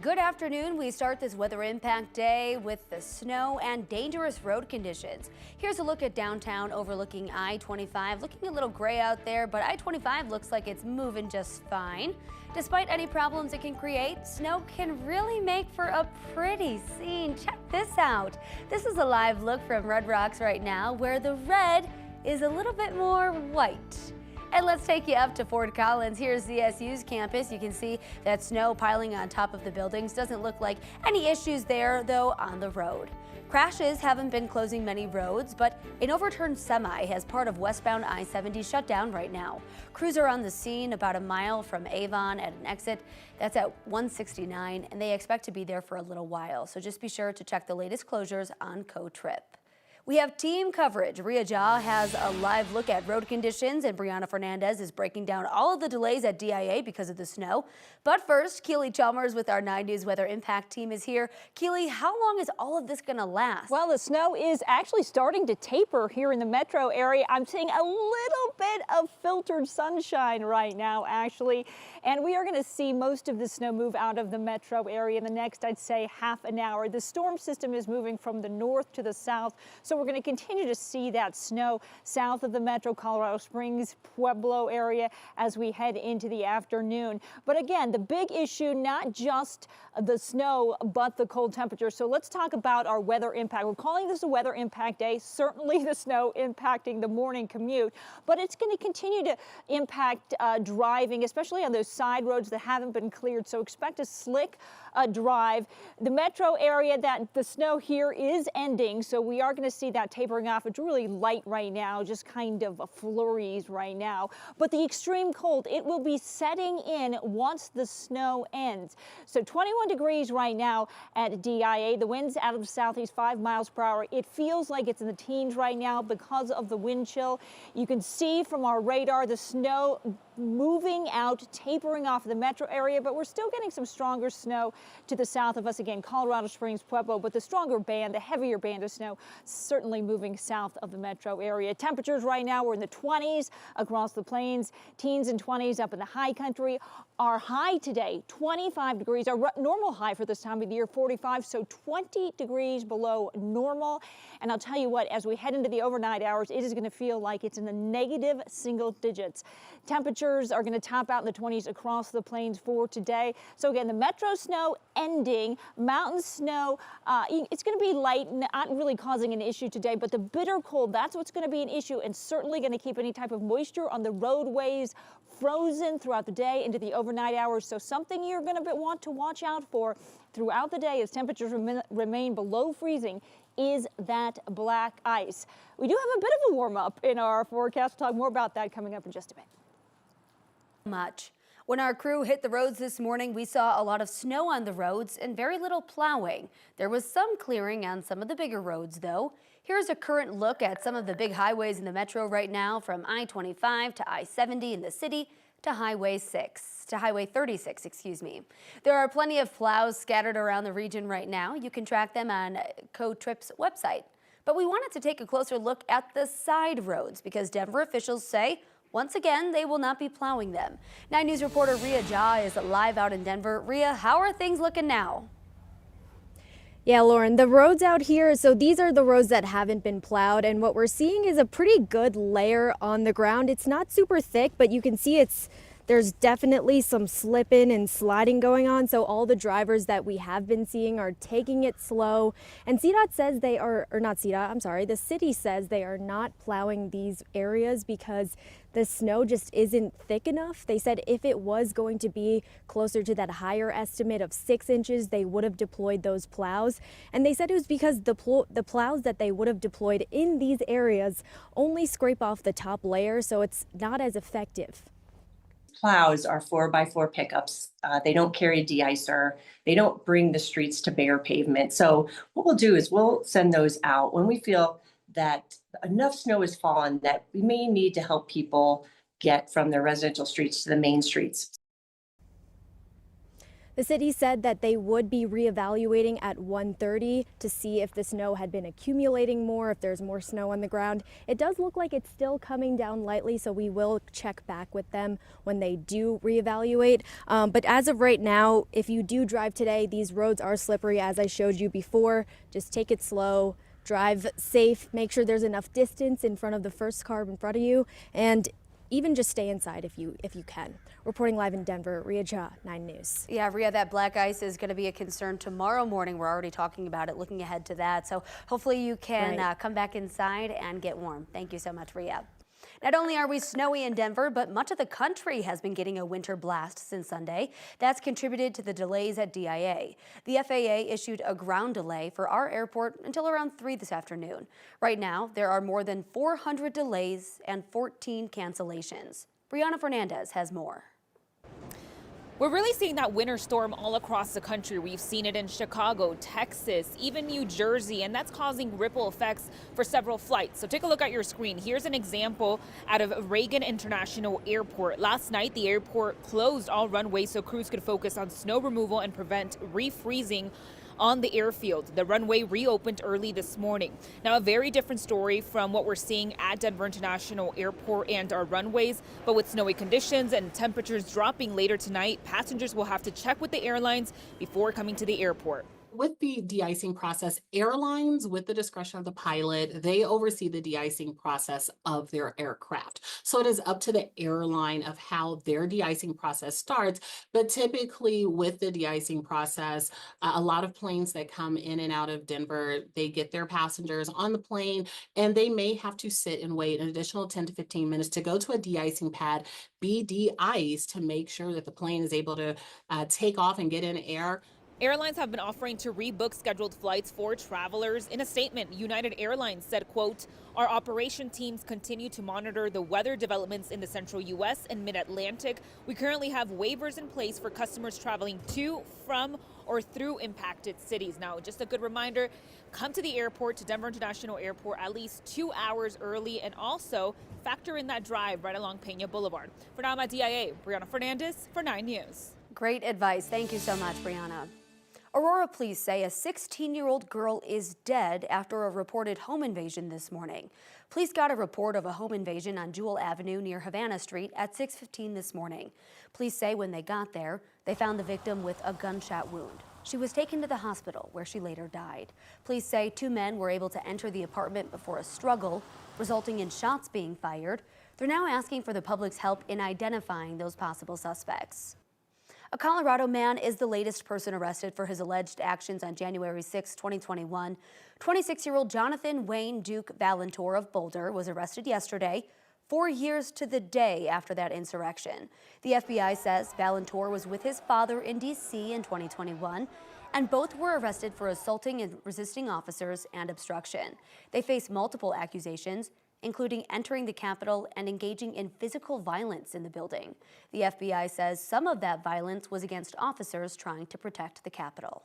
Good afternoon. We start this weather impact day with the snow and dangerous road conditions. Here's a look at downtown overlooking I-25. Looking a little gray out there, but I-25 looks like it's moving just fine. Despite any problems it can create, snow can really make for a pretty scene. Check this out. This is a live look from Red Rocks right now, where the red is a little bit more white. And let's take you up to Fort Collins. Here's CSU's campus. You can see that snow piling on top of the buildings. Doesn't look like any issues there, though, on the road. Crashes haven't been closing many roads, but an overturned semi has part of westbound I-70 shut down right now. Crews are on the scene about a mile from Avon at an exit. That's at 169, and they expect to be there for a little while. So just be sure to check the latest closures on Co-Trip. We have team coverage. Ria Jha has a live look at road conditions, and Brianna Fernandez is breaking down all of the delays at DIA because of the snow. But first, Keely Chalmers with our 9 News Weather Impact team is here. Keely, how long is all of this going to last? Well, the snow is actually starting to taper here in the metro area. I'm seeing a little bit of filtered sunshine right now, actually. And we are going to see most of the snow move out of the metro area in the next, I'd say, half an hour. The storm system is moving from the north to the south. So we're going to continue to see that snow south of the metro, Colorado Springs, Pueblo area as we head into the afternoon. But again, the big issue, not just the snow, but the cold temperature. So let's talk about our weather impact. We're calling this a weather impact day. Certainly the snow impacting the morning commute, but it's going to continue to impact driving, especially on those side roads that haven't been cleared. So expect a slick drive. The metro area, that the snow here is ending, so we are going to see that tapering off. It's really light right now, just kind of flurries right now. But the extreme cold, it will be setting in once the snow ends. So 21 degrees right now at DIA. The winds out of the southeast 5 miles per hour. It feels like it's in the teens right now because of the wind chill. You can see from our radar the snow moving out, tapering off the metro area, but we're still getting some stronger snow to the south of us. Again, Colorado Springs, Pueblo, but the stronger band, the heavier band of snow, certainly moving south of the metro area. Temperatures right now, we're in the 20s across the plains, teens and 20s up in the high country. Our high today, 25 degrees, our normal high for this time of the year, 45, so 20 degrees below normal. And I'll tell you what, as we head into the overnight hours, it is going to feel like it's in the negative single digits. Temperatures are going to top out in the 20s across the plains for today. So again, the metro snow ending, mountain snow, it's going to be light, not really causing an issue today, but the bitter cold, that's what's going to be an issue, and certainly going to keep any type of moisture on the roadways frozen throughout the day into the overnight hours. So something you're going to want to watch out for throughout the day as temperatures remain below freezing is that black ice. We do have a bit of a warm up in our forecast. We'll talk more about that coming up in just a bit. When our crew hit the roads this morning, we saw a lot of snow on the roads and very little plowing. There was some clearing on some of the bigger roads, though. Here's a current look at some of the big highways in the metro right now, from I-25 to I-70 in the city to Highway 36, excuse me. There are plenty of plows scattered around the region right now. You can track them on Co-Trip's website. But we wanted to take a closer look at the side roads because Denver officials say once again, they will not be plowing them. 9 News reporter Ria Jha is live out in Denver. Ria, how are things looking now? Yeah, Lauren, the roads out here, so these are the roads that haven't been plowed, and what we're seeing is a pretty good layer on the ground. It's not super thick, but you can see there's definitely some slipping and sliding going on, so all the drivers that we have been seeing are taking it slow. And CDOT says they are, or not CDOT, I'm sorry, the city says they are not plowing these areas because the snow just isn't thick enough. They said if it was going to be closer to that higher estimate of 6 inches, they would have deployed those plows. And they said it was because the plows that they would have deployed in these areas only scrape off the top layer, so it's not as effective. Plows are 4x4 pickups. They don't carry a de-icer. They don't bring the streets to bare pavement. So what we'll do is we'll send those out when we feel that enough snow has fallen that we may need to help people get from their residential streets to the main streets. The city said that they would be reevaluating at 1:30 to see if the snow had been accumulating more, if there's more snow on the ground. It does look like it's still coming down lightly, so we will check back with them when they do reevaluate. But as of right now, if you do drive today, these roads are slippery, as I showed you before. Just take it slow, drive safe, make sure there's enough distance in front of the first car in front of you, and even just stay inside if you can. Reporting live in Denver, Ria Jha, 9 News. Yeah, Ria, that black ice is going to be a concern tomorrow morning. We're already talking about it, looking ahead to that. So hopefully you can come back inside and get warm. Thank you so much, Ria. Not only are we snowy in Denver, but much of the country has been getting a winter blast since Sunday. That's contributed to the delays at DIA. The FAA issued a ground delay for our airport until around 3 this afternoon. Right now, there are more than 400 delays and 14 cancellations. Brianna Fernandez has more. We're really seeing that winter storm all across the country. We've seen it in Chicago, Texas, even New Jersey, and that's causing ripple effects for several flights. So take a look at your screen. Here's an example out of Reagan International Airport. Last night, the airport closed all runways so crews could focus on snow removal and prevent refreezing on the airfield. The runway reopened early this morning. Now, a very different story from what we're seeing at Denver International Airport and our runways, but with snowy conditions and temperatures dropping later tonight, passengers will have to check with the airlines before coming to the airport. With the de-icing process, airlines, with the discretion of the pilot, they oversee the de-icing process of their aircraft. So it is up to the airline of how their de-icing process starts. But typically with the de-icing process, a lot of planes that come in and out of Denver, they get their passengers on the plane and they may have to sit and wait an additional 10 to 15 minutes to go to a de-icing pad, be de-iced to make sure that the plane is able to take off and get in air. Airlines have been offering to rebook scheduled flights for travelers. In a statement, United Airlines said, quote, "Our operation teams continue to monitor the weather developments in the central U.S. and mid-Atlantic. We currently have waivers in place for customers traveling to, from, or through impacted cities." Now, just a good reminder, come to the airport, to Denver International Airport, at least 2 hours early, and also factor in that drive right along Pena Boulevard. For now, I'm at DIA, Brianna Fernandez for 9 News. Great advice. Thank you so much, Brianna. Aurora police say a 16-year-old girl is dead after a reported home invasion this morning. Police got a report of a home invasion on Jewel Avenue near Havana Street at 6:15 this morning. Police say when they got there, they found the victim with a gunshot wound. She was taken to the hospital where she later died. Police say 2 men were able to enter the apartment before a struggle, resulting in shots being fired. They're now asking for the public's help in identifying those possible suspects. A Colorado man is the latest person arrested for his alleged actions on January 6, 2021. 26-year-old Jonathan Wayne Duke Valentor of Boulder was arrested yesterday, 4 years to the day after that insurrection. The FBI says Valentor was with his father in D.C. in 2021, and both were arrested for assaulting and resisting officers and obstruction. They face multiple accusations, including entering the Capitol and engaging in physical violence in the building. The FBI says some of that violence was against officers trying to protect the Capitol.